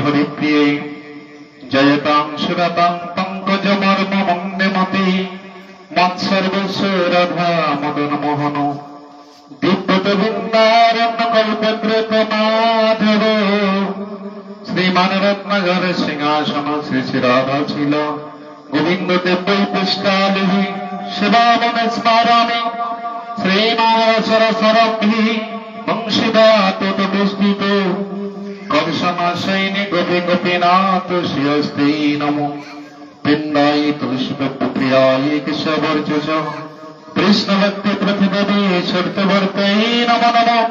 हरिप्रिये जयतां सुरतां पंकजमर्ममण्डमते मत्सर्वस्व राधा मदन मोहन दिव्यत वृंदारण्य कल्पद्रुतमाधव श्रीमान रत्नगर सिंहासन श्री श्री राधा छिल गोविंद देवै पुष्टालि शिवावन स्मरामि श्रीमासरसरभि वंशिदातुतपुष्टित कर्षणाशयिनि गोपी गोपीनाथ श्रियस्ते नमो वृंदाय तुलसीप्रियाय केशवर्चस कृष्णभक्ति प्रतिपदे शर्तवर्तये नमो नमः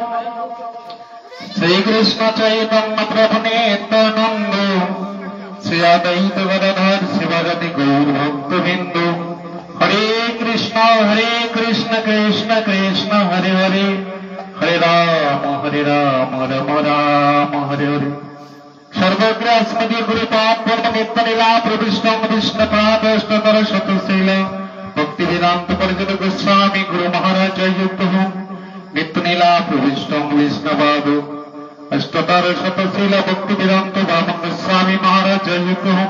श्रीकृष्ण चैतन्य प्रभु नित्यानंद श्री अद्वैत गदाधर शिवगति गौर भक्तबिंद हरे कृष्ण कृष्ण कृष्ण हरे हरे हरे राम राम राम हरे हरे सर्वग्र स्मृति गुरु पाद नित्य लीला प्रविष्ट विष्णु प्रातष्टर शतशील भक्ति वेदांत परिजन गोस्वामी गुरु महाराज युक्त हूँ नित्य लीला प्रविष्ट विष्णुपाद अष्टतर शतशील भक्ति वेदांत वामन गोस्वामी महाराज युक्त हूँ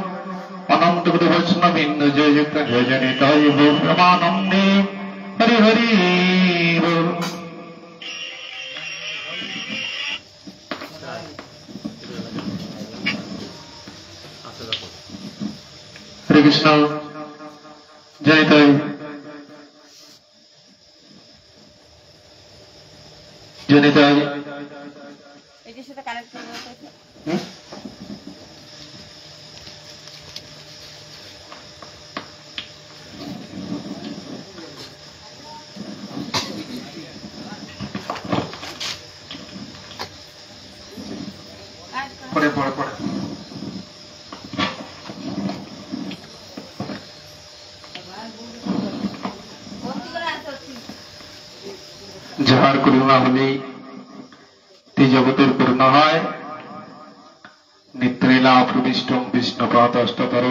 अनंत गुरु वैष्णविंद जय युक्त जय जनिताय हो ब्रह्मानंदे हरि हरि बोल। हरे कृष्ण जनिताय जनिताय এটির সাথে কানেক্ট করব পড়ে পড়ে পড়ে যাহার করুণা হলে জগতের করুণা হয় নিত্যলীলা প্রবিষ্ট বিষ্ণুপাদ অষ্টতর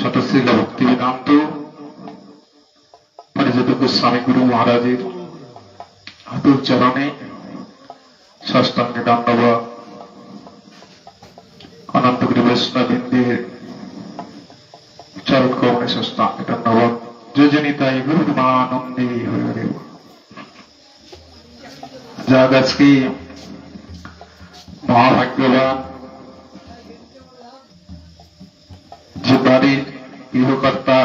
শতশীল ভক্তি বেদান্ত পরিচিত গোস্বামী গুরু মহারাজের হাতুর চরণে ষষ্ঠাঙ্গে দণ্ডবত অনন্তগুরু বৈষ্ণববৃন্দের চরণ কমলে ষষ্ঠাঙ্গে দণ্ডবত যোজনিতায় গুরুমানন্দে হরে হরে। যাক আজকে মহাভাগ্যবান যে বাড়ির গৃহকর্তা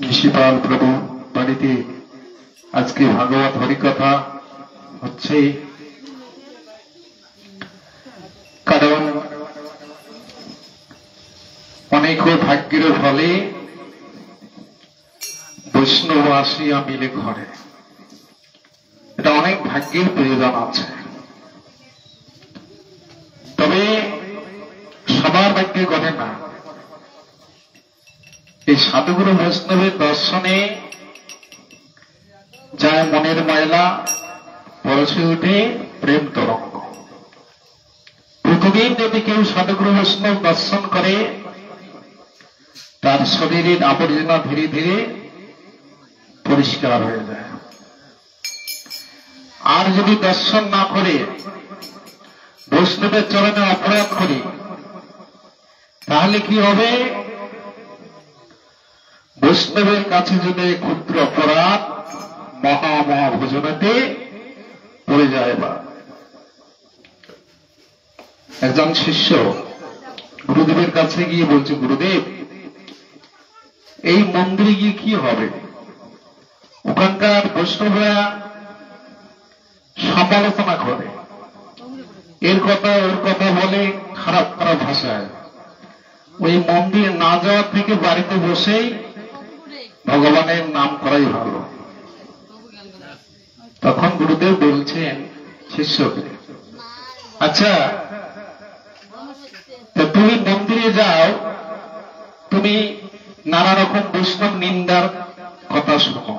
নিশিপাল প্রভু বাড়িতে আজকে ভাগবত হরিকথা হচ্ছে, কারণ অনেক ভাগ্যের ফলে বৈষ্ণব আসিয়া মিলে ঘরে, এটা অনেক ভাগ্যের প্রয়োজন আছে। তবে সবার ভাগ্যে ঘটে না। এই সাধুগুরু বৈষ্ণবের দর্শনে যায় মনের ময়লা, পরশে উঠে প্রেম তরঙ্গ। প্রতিদিন যদি কেউ সাধুগুরু বৈষ্ণব দর্শন করে তার শরীরের আবর্জনা ধীরে ধীরে পরিষ্কার হয়ে যায়। আর যদি দর্শন না করে বৈষ্ণবের চরণে অপরাধ করি তাহলে কি হবে? বৈষ্ণবের কাছে যদি ক্ষুদ্র অপরাধ মহাভোজনাতে পড়ে যায়। বা একজন শিষ্য গুরুদেবের কাছে গিয়ে বলছে, গুরুদেব এই মন্দিরে গিয়ে কি হবে? ওখানকার বৈষ্ণবরা সমালোচনা করে, এর কথা ওর কথা বলে খারাপ খারাপ ভাষায়। ওই মন্দির না যাওয়ার থেকে বাড়িতে বসেই ভগবানের নাম করাই ভালো। তখন গুরুদেব বলছেন শিষ্যকে, আচ্ছা তুমি মন্দিরে যাও, তুমি নানা রকম বৈষ্ণব নিন্দার কথা শোনো।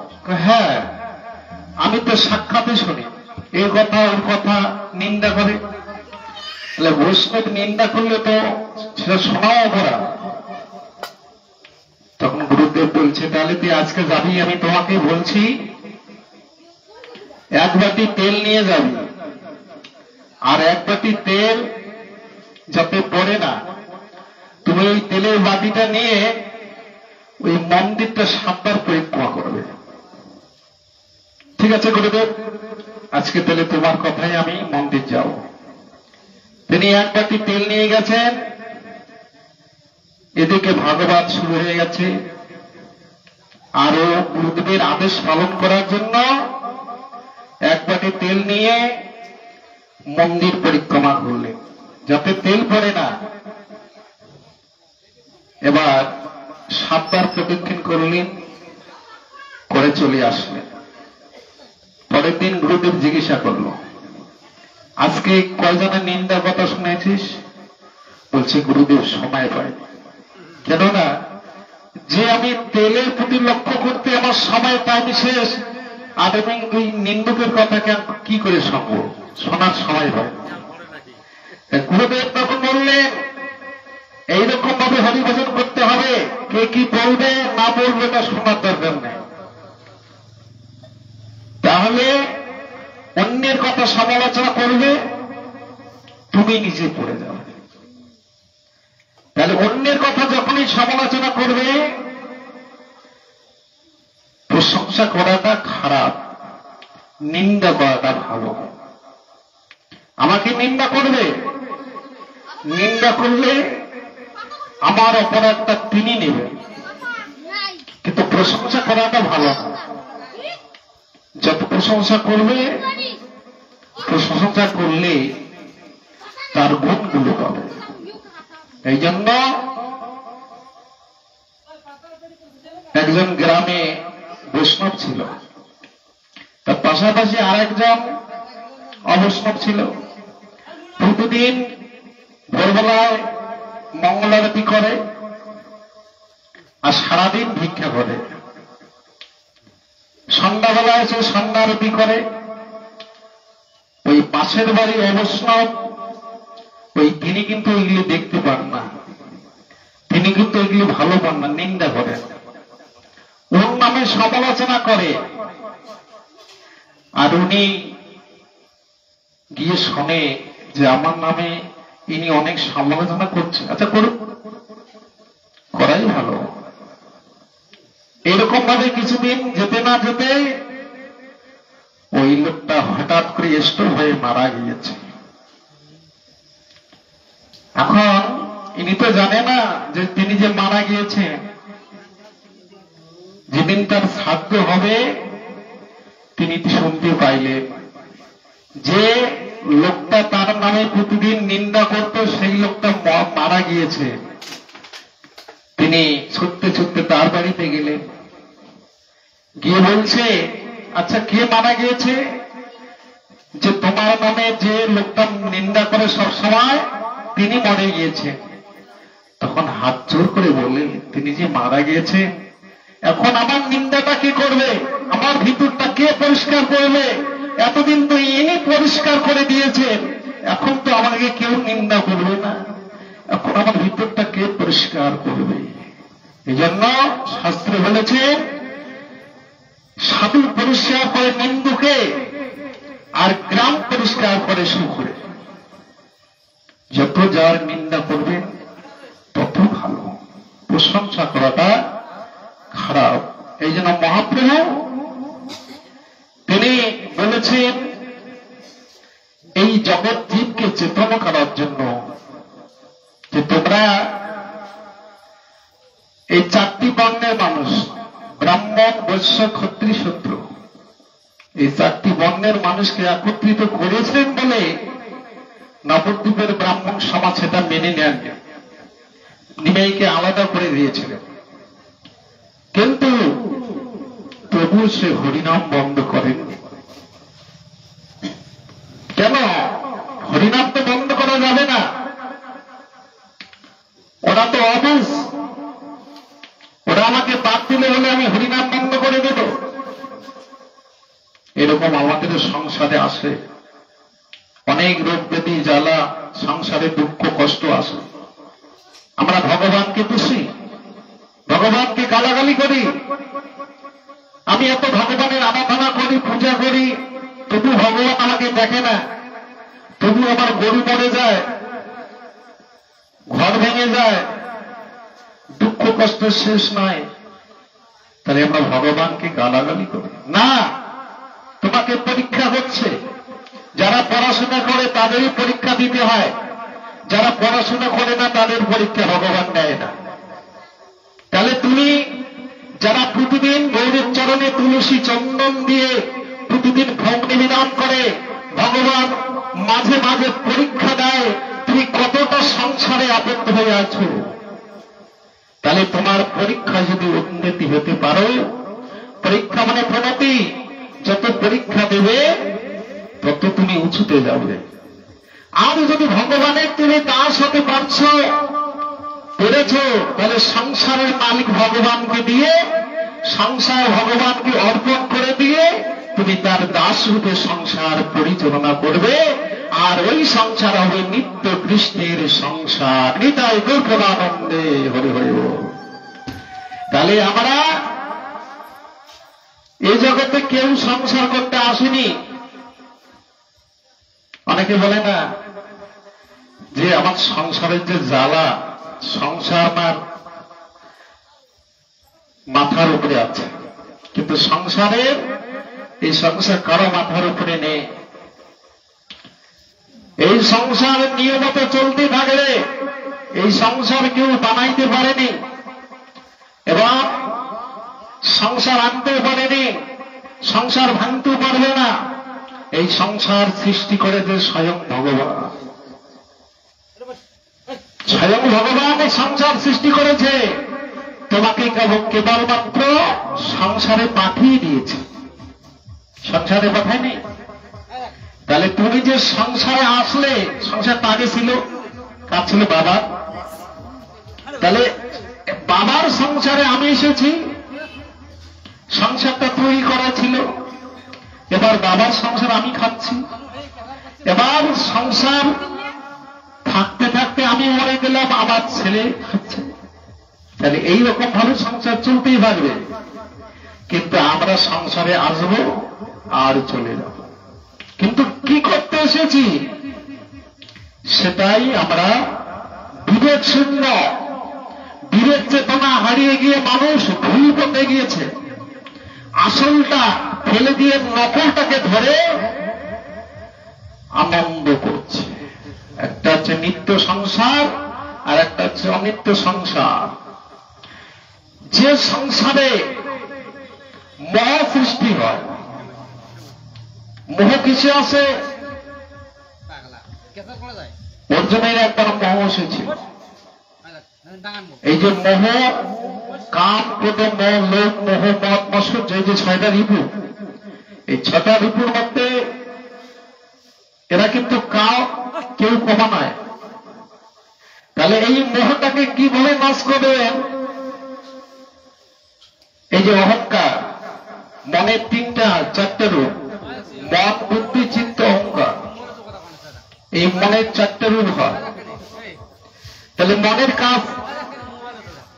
হ্যাঁ, আমি তো সাক্ষাতে শুনি, এই কথা ওর কথা নিন্দা করে। বৈষ্ণব নিন্দা করলে তো সেটা শোনাও অপরাধ। তখন গুরুদেব বলছে, তাহলে তুই আজকে যাবি, আমি তোমাকে বলছি এক বাটি তেল নিয়ে যাবি, আর এক বাটি তেল যাতে পড়ে না, তুমি ওই তেলের বাটিটা নিয়ে ওই মন্দিরটা 7 বার পরিক্রমা করবে। ঠিক আছে গুরুদেব, আজকে তাহলে তোমার কথাই আমি মন্দির যাব। তিনি এক বাটি তেল নিয়ে গেছেন, এদিকে ভাগবত শুরু হয়ে গেছে। আরো গুরুদেবের আদেশ পালন করার জন্য এক বাটি তেল নিয়ে মন্দির পরিক্রমা করলেন, যাতে তেল পড়ে না। এবার 7 বার প্রদক্ষিণ করলেন, করে চলে আসলেন। পরের দিন গুরুদেব জিজ্ঞাসা করলো, আজকে কয়জনের নিন্দা কথা শুনেছিস? বলছে গুরুদেব সময় পাই। কেননা যে আমি তেলের প্রতি লক্ষ্য করতে আমার সময় পাইনি শেষ, আর এবং ওই নিন্দুকের কথাকে কি করে শুনবো, শোনার সময় পাই। গুরুদেব তখন বললেন, এইরকম ভাবে হরিভজন করতে হবে, কে কি বলবে না বলবে তা শোনার দরকার নেই। তাহলে অন্যের কথা সমালোচনা করবে, তুমি নিজে পড়ে যাবে। তাহলে অন্যের কথা যখনই সমালোচনা করবে, প্রশংসা করাটা খারাপ, নিন্দা করাটা ভালো। আমাকে নিন্দা করবে, নিন্দা করলে আমার অপরাধটা তিনি নেবেন, কিন্তু প্রশংসা করাটা ভালো না। যত প্রশংসা করবে, প্রশংসা করলে তার গুণগুলো পাবে। এই জন্য একজন গ্রামে বৈষ্ণব ছিল, তার পাশাপাশি আরেকজন অবৈষ্ণব ছিল। প্রতিদিন ভোরবেলায় মঙ্গলারতি করে আর সারাদিন ভিক্ষা করে। সন্ধ্যাবেলায় সে সন্ধ্যা আরতি করে। ওই পাশের বাড়ি অবৈষ্ণব, ওই তিনি কিন্তু এগুলি দেখতে পান না, তিনি কিন্তু এগুলি ভালো পান না, নিন্দা করেন, ওর নামে সমালোচনা করে। আর উনি গিয়ে শোনে যে আমার নামে ইনি অনেক সমালোচনা করছে। আচ্ছা করুন, করাই ভালো। এরকম ভাবে কিছুদিন যেতে না যেতে ওই লোকটা হঠাৎ করে স্ট্রোক হয়ে মারা গিয়েছে। এখন ইনি তো জানে না যে তিনি যে মারা গিয়েছে, যেদিন তার শ্রাদ্ধ হবে তিনি শুনতে পাইলেন যে লোকটা তার নামে প্রতিদিন নিন্দা করত, সেই লোকটা মারা গিয়েছে। তিনি ছুটতে ছুটতে তার বাড়িতে গেলেন, গিয়ে বলছে, আচ্ছা কে মারা গিয়েছে? যে তোমার নামে যে লোকটা নিন্দা করে সব সময়, তিনি মরে গিয়েছে। তখন হাত জোর করে বলে, তিনি যে মারা গিয়েছে, এখন আমার নিন্দাটা কে করবে? আমার ভিতরটা কে পরিষ্কার করবে? এতদিন তো ইনি পরিষ্কার করে দিয়েছেন, এখন তো আমাকে কেউ নিন্দা করবে না, এখন আমার ভিতরটা কে পরিষ্কার করবে? এই জন্য শাস্ত্রে বলেছে, সাধু পরিষ্কার করে নিন্দুকে, আর গ্রাম পরিষ্কার করে সুখরে। যত যার নিন্দা করবেন তত ভালো, প্রশংসা করাটা খারাপ। এই জন্য মহাপ্রভু তিনি বলেছেন, এই জগৎ জীবকে চেতন করার জন্য যে তোমরা এই 4টি বর্ণের মানুষ, ব্রাহ্মণ, বৈশ্য, ক্ষত্রিয়, শূদ্র, এই 4টি বর্ণের মানুষকে একত্রিত করেছেন বলে নবদ্বীপের ব্রাহ্মণ সমাজ সেটা মেনে নেন, নিমাইকে আলাদা করে দিয়েছিলেন। কিন্তু প্রভু সে হরিনাম বন্ধ করেননি। কেন? হরিনাম তো বন্ধ করা যাবে না, ওরা তো অবুঝ, ওরা আমাকে বাদ দিলে বলে আমি হরিনাম বন্ধ করে দেব। এরকম আমাদের সংসারে আসে, অনেক রোগ ব্যাধি জ্বালা, সংসারে দুঃখ কষ্ট আসে। আমরা ভগবানকে দোষী, ভগবানকে গালাগালি করি। আমি এত ভগবানের আরাধনা করি, পূজা করি, তবু ভগবান আমাকে দেখে না। তবু আমার গরু মরে যায়, ঘর ভেঙে যায়, দুঃখ কষ্ট শেষ নয়, তাহলে আমরা ভগবানকে গালাগালি করি না। তোমাকে পরীক্ষা হচ্ছে। যারা পড়াশোনা করে তাদেরই পরীক্ষা দিতে হয়, যারা পড়াশোনা করে না তাদের পরীক্ষা ভগবান নেয় না। তাহলে তুমি যারা প্রতিদিন গৌরীর চরণে তুলসী চন্দন দিয়ে প্রতিদিন ভোগ নিবেদন করে, ভগবান মাঝে মাঝে পরীক্ষা দেয় তুমি কতটা সংসারে আবদ্ধ হয়ে আছো। তাহলে তোমার পরীক্ষা যদি উন্নতি হতে পারো, পরীক্ষা মানে প্রণতি, যত পরীক্ষা দেবে তত তুমি উঁচুতে যাবে। আর যদি ভগবানের তুমি দাস হতে পারছো, পেরেছ, তাহলে সংসারের মালিক ভগবানকে দিয়ে, সংসার ভগবানকে অর্পণ করে দিয়ে তুমি তার দাস রূপে সংসার পরিচালনা করবে। আর ওই সংসার হবে নিত্য কৃষ্ণের সংসার। নিতাই গৌরানন্দে হরি হরি বল। তাহলে আমরা এই জগতে কেউ সংসার করতে আসেনি। অনেকে বলে না যে আমার সংসারের যে জ্বালা, সংসার আমার মাথার উপরে আছে, কিন্তু সংসারের এই সংসার কারো মাথার উপরে নেই। এই সংসার নিয়মিত চলতে থাকলে এই সংসার কেউ বানাইতে পারেনি এবং সংসার আনতেও পারেনি, সংসার ভাঙতেও পারবে না। এই সংসার সৃষ্টি করেছে স্বয়ং ভগবান। স্বয়ং ভগবান এই সংসার সৃষ্টি করেছে, তোমাকে কেবলমাত্র সংসারে পাঠিয়ে দিয়েছে, সংসারে পাঠায়নি। তাহলে তুমি যে সংসারে আসলে, সংসারটা আগে ছিল কার ছিল? বাবা। তাহলে বাবার সংসারে আমি এসেছি, সংসারটা তৈরি করা ছিল, এবার বাবার সংসার আমি খাচ্ছি। এবার সংসার থাকতে থাকতে আমি মরে গেলাম, আমার ছেলে খাচ্ছে। তাহলে এইরকম ভাবে সংসার চলতেই পারবে। কিন্তু আমরা সংসারে আসবো আর চলে যাব, কিন্তু কি করতে এসেছি সেটাই আমরা বিবেক শূন্য, বিবেক চেতনা হারিয়ে গিয়ে মানুষ ভুল পথে গিয়েছে। আসলটা ফেলে দিয়ে নকলটাকে ধরে আনন্দ করছে। একটা হচ্ছে নিত্য সংসার আর একটা হচ্ছে অনিত্য সংসার। যে সংসারে মোহ সৃষ্টি হয়, মোহ কিসে আসে? অর্জুনের একবার মোহ এসেছিল। এই যে মোহ, কাম, ক্রোধ, মোহ, লোভ, মোহ, মদ, মাৎসর্য, এই যে 6টা রিপু, এই 6টা রিপুর মধ্যে এরা কিন্তু কেউ কমা নয়। তাহলে এই মোহটাকে কিভাবে নাশ করবেন? এই যে অহংকার, মনের 4টে রূপ, মন, বুদ্ধি, চিত্ত, অহংকার। এই মনের 4টে রূপ হয়। তাহলে মনের কাজ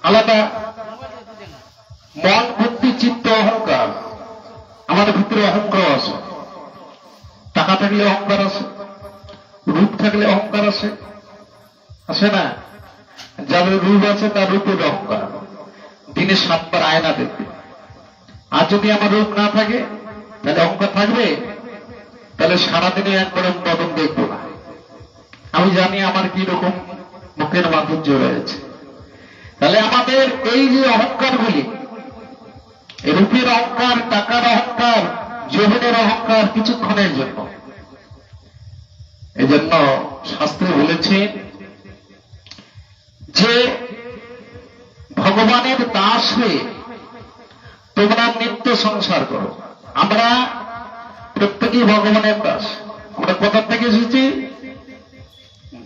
আলাদা। মন, বুদ্ধি, চিত্ত, অহংকার। আমাদের ভিতরে অহংকার আছে। টাকা থাকলে অহংকার আছে, রূপ থাকলে অহংকার আছে, আছে না? যাদের রূপ আছে তার রূপের অহংকার, দিনে 7 বার আয়না দেখবে। আর যদি আমার রূপ না থাকে তাহলে অহংকার থাকবে? তাহলে সারাদিনে একবার বদন দেখবো না। আমি জানি আমার কি রকম মুখের মাধুর্য রয়েছে। তাহলে আমাদের এই যে অহংকারগুলি, রূপের অহংকার, টাকার অহংকার, যৌবনের অহংকার কিছুক্ষণের জন্য। এই জন্য শাস্ত্রে বলেছে যে ভগবানের দাস হয়ে তোমরা নিত্য সংসার করো। আমরা প্রত্যেকেই ভগবানের দাস। আমরা কোথা থেকে এসেছি?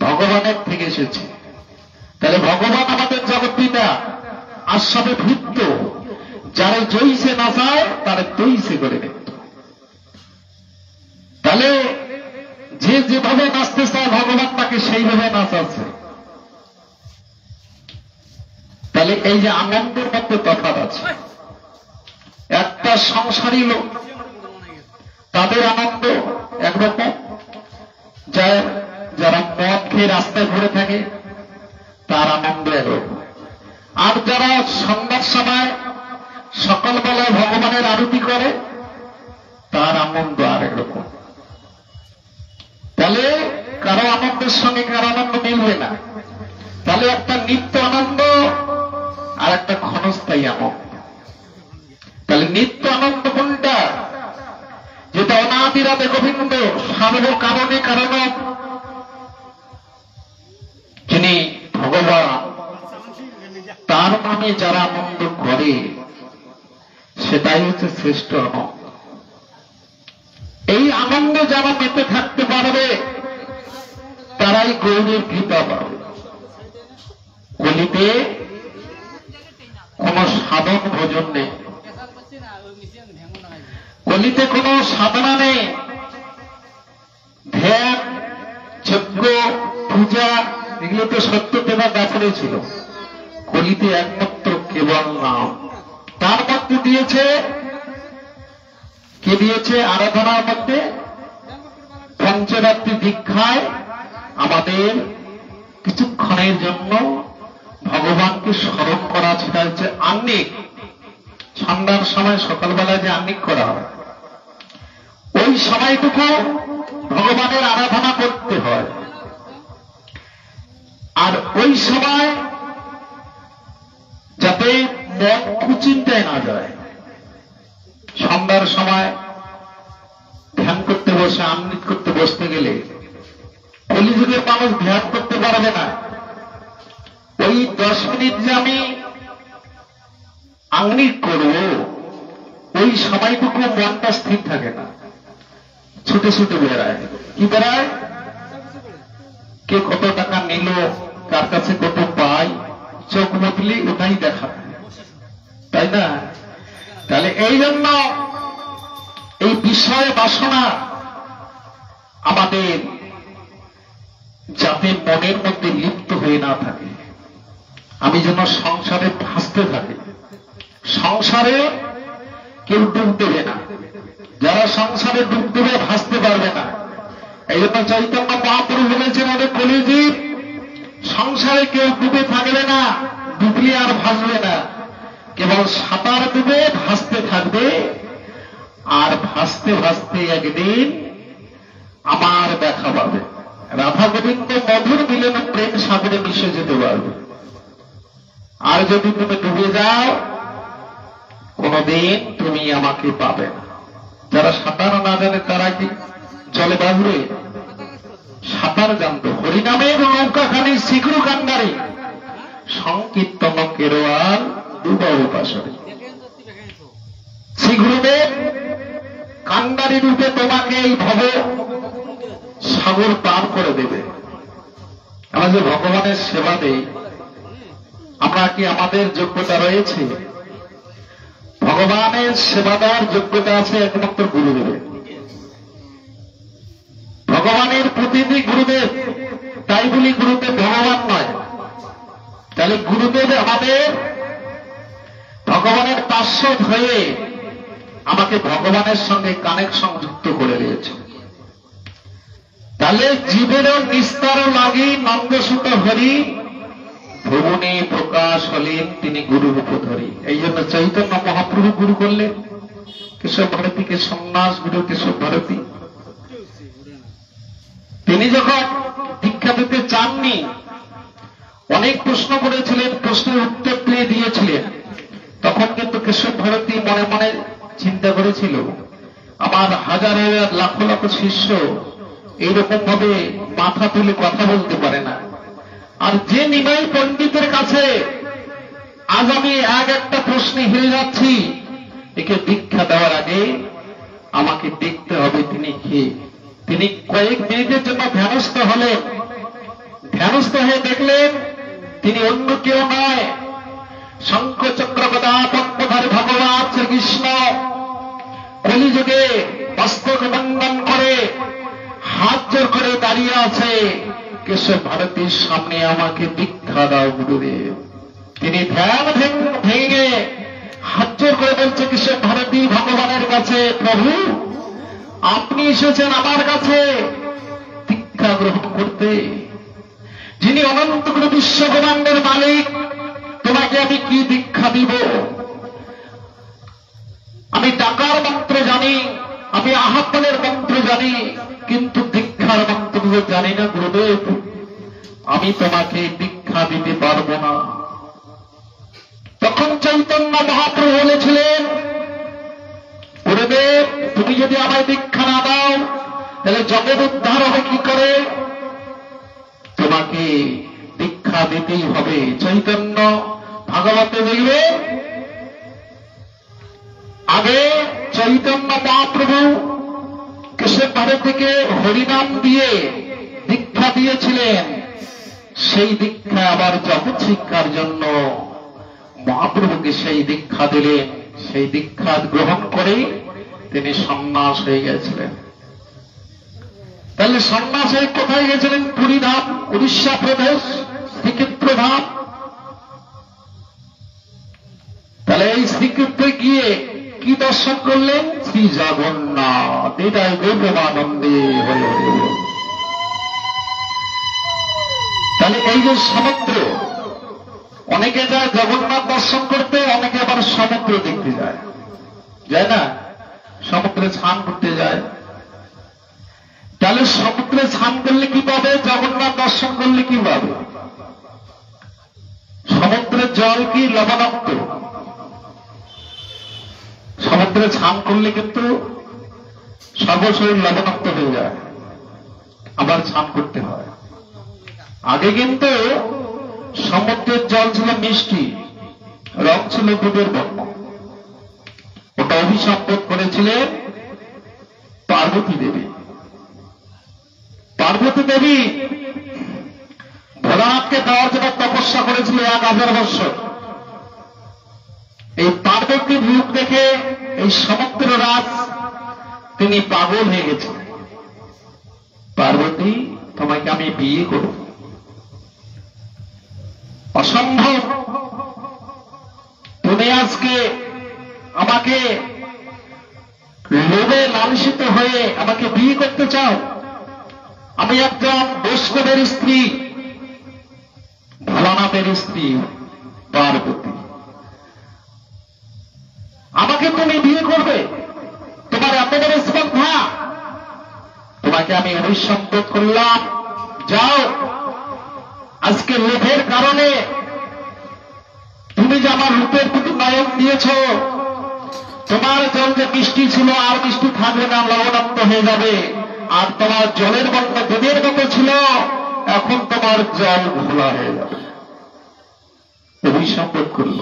ভগবানের থেকে এসেছি। তাহলে ভগবান আমাদের জগৎ পিতা, আস্বাদে ভৃত্য, যারা জয়সে নাচায় তারা তৈসে করে নিত। তাহলে যে যেভাবে নাচতে চায় ভগবান তাকে সেইভাবে নাচাচ্ছে। তাহলে এই যে আনন্দের মধ্যে তফাৎ আছে। একটা সংসারী লোক, তাদের আনন্দ একরকম, যারা মদ খেয়ে রাস্তায় ঘুরে থাকে তার আনন্দ এরকম। আর যারা সন্ধ্যার সময় সকালবেলায় ভগবানের আরতি করে তার আনন্দ আর এরকম। তাহলে কারো আনন্দের সঙ্গে কারো আনন্দ মিলবে না। তাহলে একটা নিত্য আনন্দ আর একটা ক্ষণস্থায়ী আনন্দ। তাহলে নিত্য আনন্দ কোনটা? যেটা অনাদিরাতে গোবিন্দ সর্ব কারণে কারণ, যিনি ভগবান, তার নামে যারা আনন্দ করে সেটাই হচ্ছে শ্রেষ্ঠ আনন্দ। এই আনন্দে যারা মেতে থাকতে পারবে তারাই গৌরীর কৃপা পাবে। কলিতে কোন সাধন ভোজন নেই, কলিতে কোন সাধনা নেই, ধ্যান যজ্ঞ পূজা এগুলো তো সত্যদেবা ব্যাপারে ছিল। কলিতে একমাত্র কেবল নাম। তার মধ্যে দিয়েছে কে দিয়েছে? আরাধনার মধ্যে পঞ্চরাত্রি দীক্ষায় আমাদের কিছুক্ষণের জন্য ভগবানকে স্মরণ করা, সেটা হচ্ছে আহ্নিক। সন্ধ্যার সময় সকালবেলায় যে আহ্নিক করা হয় ওই সময়টুকু ভগবানের আরাধনা করতে হয়। আর ওই সময় যাতে মন কুচিন্তায় না যায়। সন্ধ্যার সময় ধ্যান করতে বসে আহ্নিক করতে বসতে গেলে কলিযুগের মানুষ ধ্যান করতে পারবে না। ওই 10 মিনিট যে আমি আহ্নিক করব ওই সময়টুকু মনটা স্থির থাকে না, ছুটে ছুটে বেড়ায়। কি বেড়ায়? কে কত টাকা নিল, কার কাছে কত পাই, চোখ মুখলি ওটাই দেখা, তাই না? তাহলে এই জন্য এই বিষয় বাসনা আমাদের যাতে মনের মধ্যে লিপ্ত হয়ে না থাকে। আমি যেন সংসারে ভাসতে থাকি। সংসারে কেউ ডুব দেবে না। যারা সংসারে ডুব দেবে ভাসতে পারবে না। এই জন্য চৈতন্য মহাপ্রভু বলেছেন ওদের কলিযুগ সংসারে কেউ ডুবে থাকবে না, ডুবলে আর ভাসবে না, কেবল সাঁতার ডুবে ভাসতে থাকবে। আর ভাসতে ভাসতে একদিন আমার দেখা পাবে। রাধা গোবিন্দ মধুর মিলনে প্রেম সাগরে মিশে যেতে পারবে। আর যদি তুমি ডুবে যাও কোনদিন তুমি আমাকে পাবে না। যারা সাঁতার না জানে তারা কি জলে বাঁধবে? সাঁতার জানত। হরিনামের নৌকাখানি শীঘ্র কান্ডারে সংকীর্তন কেরোয়াল ডুবাও পাশরে। শীঘ্রদেব কান্ডারি রূপে তোমাকে এই ভব সাগর পার করে দেবে। আমরা যে ভগবানের সেবা দেই, আমরা কি আমাদের যোগ্যতা রয়েছে? ভগবানের সেবা দেওয়ার যোগ্যতা আছে একমাত্র গুরুদেবের। ভগবানের প্রতিনিধি গুরুদেব, তাই বলি গুরুদেব ভগবান নয়। তাহলে গুরুদেব আমাদের ভগবানের পার্শ্বদ হয়ে আমাকে ভগবানের সঙ্গে কানেকশন যুক্ত করে দিয়েছে। তাহলে জীবেরও নিস্তারও লাগি নন্দসুত হরি, ভুবনে প্রকাশ হলেন তিনি গুরুরূপ ধরি। এই জন্য চৈতন্য মহাপ্রভু গুরু করলেন কেশব ভারতীকে, সন্ন্যাস গুরু কেশব ভারতী। তিনি যখন দীক্ষা দিতে চাননি, অনেক প্রশ্ন করেছিলেন, প্রশ্নের উত্তর দিয়ে দিয়েছিলেন। তখন কিন্তু কেশব ভারতী মনে মনে চিন্তা করেছিল, আমার হাজার হাজার লাখ লাখ শিষ্য এইরকম ভাবে মাথা তুলে কথা বলতে পারে না। আর যে নিমাই পণ্ডিতের কাছে আজ আমি একটা প্রশ্নে হেরে যাচ্ছি, একে দীক্ষা দেওয়ার আগে আমাকে দেখতে হবে তিনি কে। তিনি কয়েক মিনিটের জন্য ধ্যানস্থ হলেন। ধ্যানস্থ হয়ে দেখলেন তিনি অন্য কেউ নয়, শঙ্খ চক্র গদা পদ্মধারী ভগবান শ্রীকৃষ্ণ কলিযুগে মস্তক বন্দন করে হাত জোর করে দাঁড়িয়ে আছে। কেশব ভারতীর সামনে আমাকে দীক্ষা দাও গুরুদেব। তিনি ধ্যান ভেঙে হাত জোর করে বলছে কেশব ভারতী ভগবানের কাছে, প্রভু আপনি এসেছেন আমার কাছে, দীক্ষা দীক্ষা গ্রহণ করতে? যিনি অনন্ত কোন বিশ্ব ব্রহ্মাণ্ডের মালিক, তোমাকে আমি কি দীক্ষা দিব? আমি ডাকার মন্ত্র জানি, আমি আহ্বানের মন্ত্র জানি, কিন্তু দীক্ষার মন্ত্র জানি না গুরুদেব, আমি তোমাকে দীক্ষা দিতে পারবো না। তখন চৈতন্য মহাপ্রভু বলেছিলেন, গুরুদেব তুমি যদি আমায় দীক্ষা না দাও তাহলে জগৎ উদ্ধার হবে কি করে? তোমাকে দীক্ষা দিতেই হবে। চৈতন্য ভাগবতে দেখবে, আগে চৈতন্য মহাপ্রভু কেশব ভারতীকে হরিনাম দিয়ে দীক্ষা দিয়েছিলেন। সেই দীক্ষা আবার জগৎ শিক্ষার জন্য মহাপ্রভুকে সেই দীক্ষা দিলেন। সেই দীক্ষা গ্রহণ করে তিনি সন্ন্যাস হয়ে গেছিলেন। তাহলে সন্ন্যাস হয়ে কোথায় গেছিলেন? পুরী ধাম, উড়িষ্যা প্রদেশ, শ্রীক্ষেত্র ধাম। তাহলে এই শ্রীক্ষেত্রে গিয়ে কি দর্শন করলেন? শ্রী জগন্নাথ। এটাই গৌরবানন্দে হয়ে হল। তাহলে এই যে সমুদ্র, অনেকে যায় জগন্নাথ দর্শন করতে, অনেকে আবার সমুদ্র দেখতে যায়, যায় না? সমুদ্রে স্নান করতে যায়। তাহলে সমুদ্রে স্নান করলে কি পাবে? জগন্নাথ দর্শন করলে কি পাবে? সমুদ্রের জল কি লবণাক্ত? সমুদ্রে স্নান করলে কিন্তু সর্বশরীর লবণাক্ত হয়ে যায়, আবার স্নান করতে হয়। আগে কিন্তু সমুদ্রের জল ছিল মিষ্টি, রং ছিল দুধের বর্ণ। ওটা অভিসম্বোধ করেছিলেন পার্বতী দেবী। পার্বতী দেবী ভোলানাথকে দেওয়ার জন্য তপস্যা করেছিল 1000 বৎসর। এই পার্বতীর রূপ দেখে এই সমুদ্র রাজ তিনি পাগল হয়ে গেছেন। পার্বতী তোমাকে আমি বিয়ে করব। অসম্ভব, তুমি আজকে আমাকে লোভে লালসিত হয়ে আমাকে বিয়ে করতে চাও? আমি একজন বৈষ্ণবের স্ত্রী, ভোলানাথের স্ত্রী পার্বতী। আমাকে তুমি বিয়ে করবে? তোমার এত বড় শ্রদ্ধা, তোমাকে আমি অভিসম্বোধ করলাম, যাও। আজকে লোভের কারণে তুমি যে আমার রূপের প্রতি নয়ন দিয়েছ, তোমার জল যে মিষ্টি ছিল আর মিষ্টি থাকবে না, লবণাক্ত হয়ে যাবে। আর তোমার জলের বর্ণ দুধের মতো ছিল, এখন তোমার জল ঘোলা হয়ে যাবে। অভিসম্বোধ করল।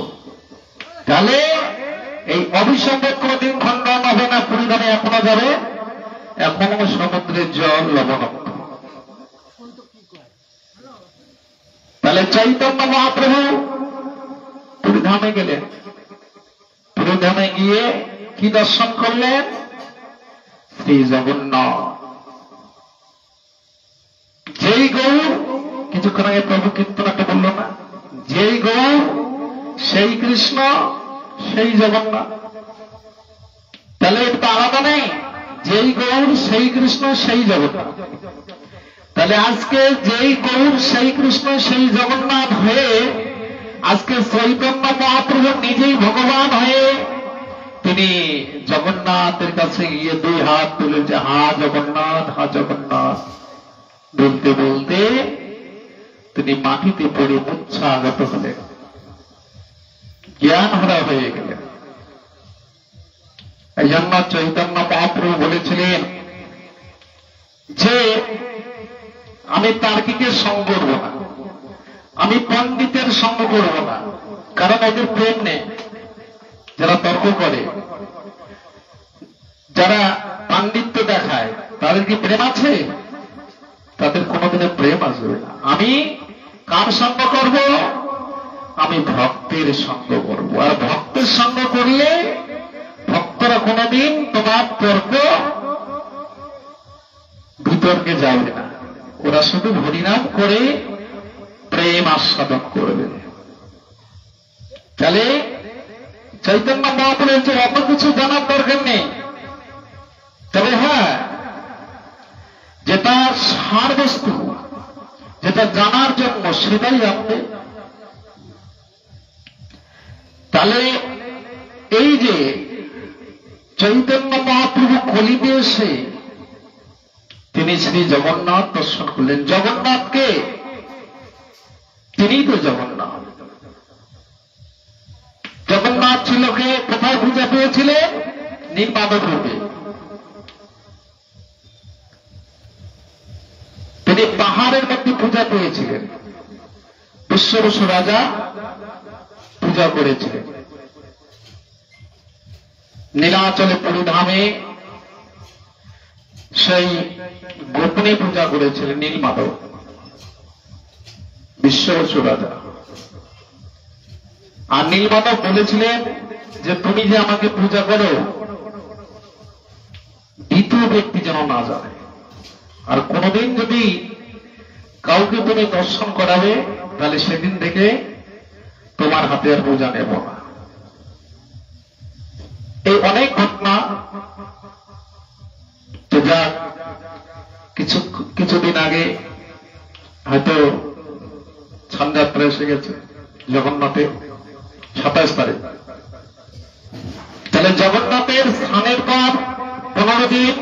তাহলে এই অভিসম্বোধ কোনদিন খণ্ডন হবে না। পরিধানে এখনো যাবে, এখনো সমুদ্রের জল লবণাক্ত। তাহলে চৈতন্য মহাপ্রভু পুরীধামে গেলেন। পুরীধামে গিয়ে কি দর্শন করলেন? শ্রী জগন্নাথ। যেই গৌর, কিছুক্ষণ আগে প্রভু কীর্তন একটা বলল না, যেই গৌর সেই কৃষ্ণ, সেই জগন্নাথ। তাহলে এটা আলাদা নেই, যেই গৌর সেই কৃষ্ণ সেই জগন্নাথ। তাহলে আজকে যেই গৌর সেই কৃষ্ণ সেই জগন্নাথ হয়ে আজকে চৈতন্য মহাপ্রভু নিজেই ভগবান হয়ে তিনি জগন্নাথের কাছে গিয়ে 2 হাত তুলে যে হা জগন্নাথ, হা জগন্নাথ বলতে বলতে তিনি মাটিতে পড়ে মূর্ছাগত হলেন, জ্ঞান হারা হয়ে গেলেন। এই জন্য চৈতন্য মহাপ্রভু বলেছিলেন যে আমি তার্কিকের সঙ্গ করব না, আমি পণ্ডিতের সঙ্গ করব না, কারণ এদের প্রেম নেই। যারা তর্ক করে, যারা পাণ্ডিত্য দেখায়, তাদের কি প্রেম আছে? তাদের কোনোদিনের প্রেম আসবে না। আমি কার সঙ্গ করব? আমি ভক্তের সঙ্গ করব। আর ভক্তের সঙ্গ করলে ভক্তরা কোনোদিন তোমার তর্ক বিতর্কে যাবে না। ওরা শুধু হরিনাম করে প্রেম আস্বাদন করবে। তাহলে চৈতন্য মহাপ্রভুর যে অত কিছু জানার দরকার নেই। তবে হ্যাঁ, যেটা সার বস্তু, যেটা জানার জন্য, সেটাই জানবে। তাহলে এই যে চৈতন্য মহাপ্রভু কলিতে এসে তিনি শ্রী জগন্নাথ দর্শন করলেন। জগন্নাথকে, তিনিই তো জগন্নাথ। জগন্নাথ ছিল কে? কোথায় পূজা পেয়েছিলেন? নীলমাধব রূপে। তিনি পাহাড়ের মধ্যে পূজা পেয়েছিলেন। বিশ্ববসু রাজা পূজা করেছিলেন। নীলাচলে পরিধামে সেই গোপনে পূজা করেছিলেন নীলমাধব, বিশ্ববসু রাজা। আর নীলমাধব বলেছিলেন যে তুমি যে আমাকে পূজা করো, দ্বিতীয় ব্যক্তি যেন না জানে। আর কোনদিন যদি কাউকে তুমি দর্শন করাবে, তাহলে সেদিন থেকে তোমার হাতে আর পূজা নেব না। এই অনেক ঘটনা, তো যা কিছুদিন আগে হয়তো ছানযাত্রা এসে গেছে জগন্নাথের 27 তারিখ। তাহলে জগন্নাথের স্থানের পর 15 দিন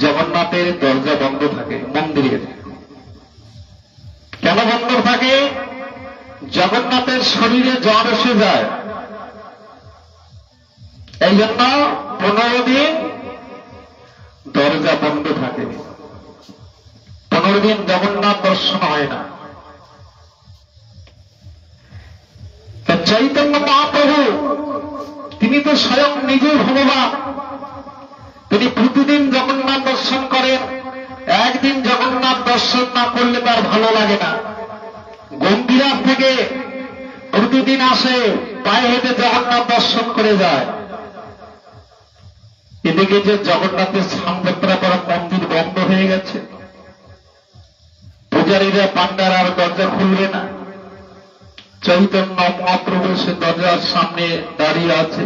জগন্নাথের দরজা বন্ধ থাকে মন্দিরের। কেন বন্ধ থাকে? জগন্নাথের শরীরে জ্বর এসে যায়, এই জন্য 15 দিন দরজা বন্ধ থাকে। 15 দিন জগন্নাথ দর্শন হয় না। চৈতন্য মহাপ্রভু তিনি তো স্বয়ং নিজে ভগবান। তিনি প্রতিদিন জগন্নাথ দর্শন করেন। একদিন জগন্নাথ দর্শন না করলে তার ভালো লাগে না। গম্ভীরার থেকে প্রতিদিন আসে, পায়ে হেঁটে জগন্নাথ দর্শন করে যায়। এদিকে যে জগন্নাথের স্থানযাত্রা করা মন্দির বন্ধ হয়ে গেছে, পূজারীরা পান্ডার আর দরজা খুলবে না। চৈতন্য মহাপ্রভু সে দরজার সামনে দাঁড়িয়ে আছে।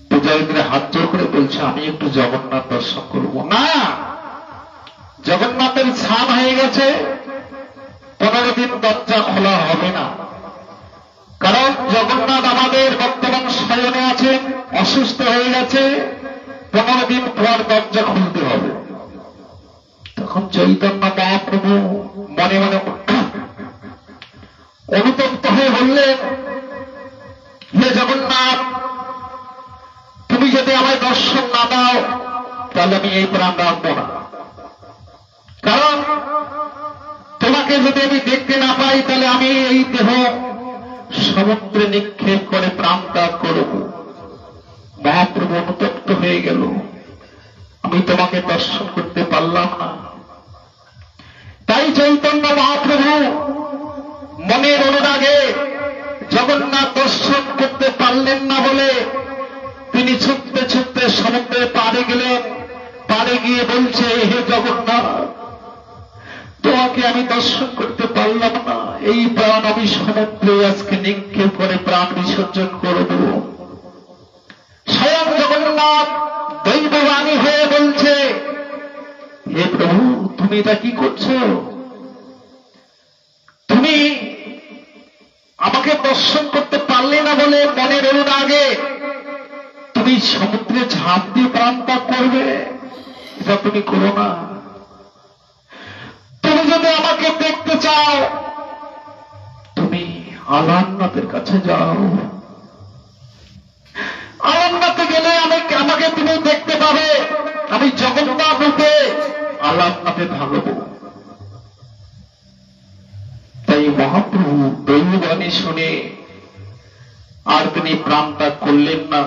পূজারীদের হাত জোর করে বলছে আমি একটু জগন্নাথ দর্শন করব না। জগন্নাথের স্নান হয়ে গেছে, 15 দিন দরজা খোলা হবে না। কারণ জগন্নাথ আমাদের বর্তমান শয়নে আছেন, অসুস্থ হয়ে গেছে, 15 দিন পর দরজা খুলতে হবে। তখন চৈতন্য মহাপ্রভু মনে মনে অনুতপ্ত হয়ে বললেন, হে জগন্নাথ, তুমি যদি আমায় দর্শন না দাও, তাহলে আমি এই প্রাণ রাখব না। কারণ তোমাকে যদি আমি দেখতে না পাই, তাহলে আমি এই দেহ সমুদ্রে নিক্ষেপ করে প্রাণ ত্যাগ করব। মহাপ্রভু অনুতপ্ত হয়ে গেল, আমি তোমাকে দর্শন করতে পারলাম না। তাই চৈতন্য মহাপ্রভু মনের অনুরাগে জগন্নাথ দর্শন করতে পারলেন না বলে তিনি ছুটতে ছুটতে সমুদ্রের পাড়ে গেলেন। পাড়ে গিয়ে বলছে, হে জগন্নাথ, তোমাকে আমি দর্শন করতে পারলাম না, এই প্রাণ আমি সমুদ্রে আজকে নিক্ষেপ করে প্রাণ বিসর্জন করব। স্বয়ং জগন্নাথ দৈববাণী হয়ে বলছে, হে প্রভু, তুমি এটা কি করছো? তুমি আমাকে দর্শন করতে পারলে না বলে মনের অনুরাগে তুমি সমুদ্রে ঝাঁপ দিয়ে প্রাণ ত্যাগ করবে? এটা তুমি করো না। তুমি যদি আমাকে দেখতে চাও, তুমি আলারনাথের কাছে যাও। আলারনাথে গেলে আমাকে তুমি দেখতে পাবে। আমি জগন্নাথ রূপে আলারনাথে থাকব। তাই মহাপ্রভু দৈববাণী শুনে আর তিনি প্রাণ ত্যাগ করলেন না।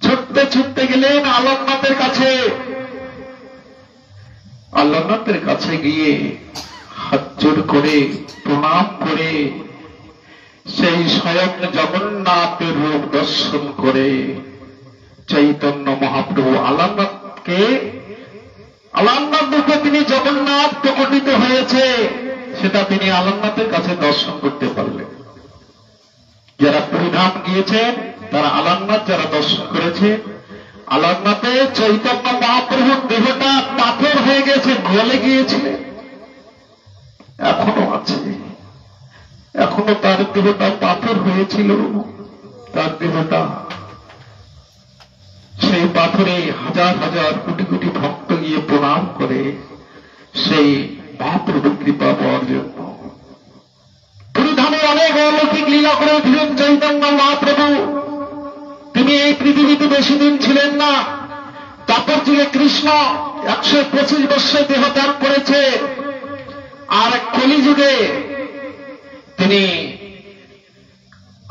ছুটতে ছুটতে গেলেন আলারনাথের কাছে। আলারনাথের কাছে গিয়ে হাত জোর করে প্রণাম করে সেই স্বয়ং জগন্নাথের রূপ দর্শন করে চৈতন্য মহাপ্রভু আলারনাথ রূপে তিনি জগন্নাথ প্রকটিত হয়েছে, সেটা তিনি আলারনাথের কাছে দর্শন করতে পারলেন। যারা পরিধাম গিয়েছেন তারা আলারনাথ যারা দর্শন করেছে, আলাদনাতে চৈতন্য মহাপ্রভুর দেহটা পাথর হয়ে গেছে, গলে গিয়েছে, এখনো আছে। এখনো তার দেহটা পাথর হয়েছিল, তার দেহটা। সেই পাথরে হাজার হাজার কোটি কোটি ভক্ত গিয়ে প্রণাম করে সেই মহাপ্রভুর কৃপা পাওয়ার জন্য। পুরীধামে অনেক অলৌকিক লীলা করেছিলেন চৈতন্য মহাপ্রভু। তিনি এই পৃথিবীতে বেশি দিন ছিলেন না। তারপর যুগে কৃষ্ণ 125 বৎসর দেহ ত্যাগ করেছে, আর কলিযুগে তিনি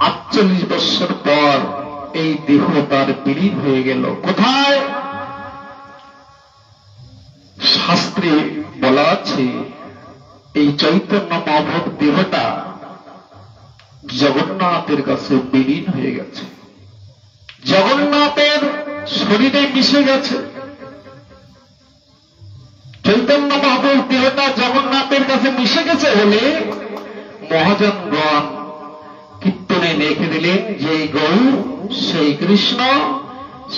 48 বৎসর পর এই দেহ তার বিলীন হয়ে গেল। কোথায়? শাস্ত্রে বলা আছে এই চৈতন্য মহাপ্রভুর দেহটা জগন্নাথের কাছে বিলীন হয়ে গেছে, জগন্নাথের শরীরে মিশে গেছে। চৈতন্য মহাপ্রভুর দেহটা জগন্নাথের কাছে মিশে গেছে বলে মহাজনগণ কীর্তনে লিখে দিলেন যে গৌর সেই কৃষ্ণ,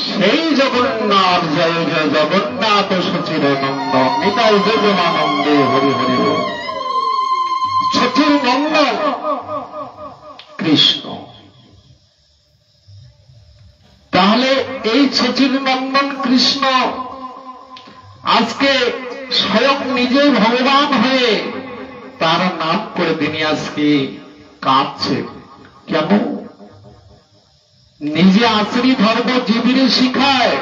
সেই জগন্নাথ, জয় জয় জগন্নাথ সচিদানন্দ নিতাই জগনানন্দে হরি হরি বল। সচির নন্দন কৃষ্ণ। তাহলে এই সচির নন্দন কৃষ্ণ আজকে স্বয়ং নিজে ভগবান হয়ে তার নাম করে তিনি আজকে কাঁদছে। কেমন? নিজে আচরি ধর্ম জীবনে শিখায়,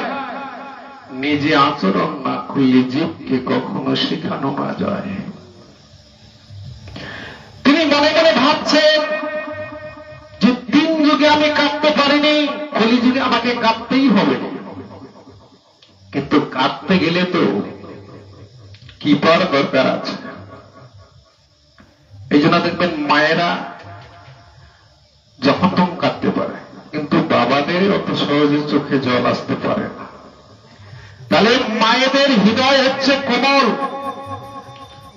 নিজে আচরণ না করলে জীবকে কখনো শেখানো না যায়। তিনি মনে মনে ভাবছেন যে 3 যুগে আমি কাঁদতে পারিনি, কলিযুগে আমাকে কাঁদতেই হবে। কিন্তু কাঁদতে গেলে তো কৃপার দরকার আছে। এই জন্য দেখবেন মায়েরা যখন তখন কাঁদতে পারে, কিন্তু বাবাদের অত সহজে চোখে জল আসতে পারে না। তাহলে মায়েদের হৃদয় হচ্ছে কোমল,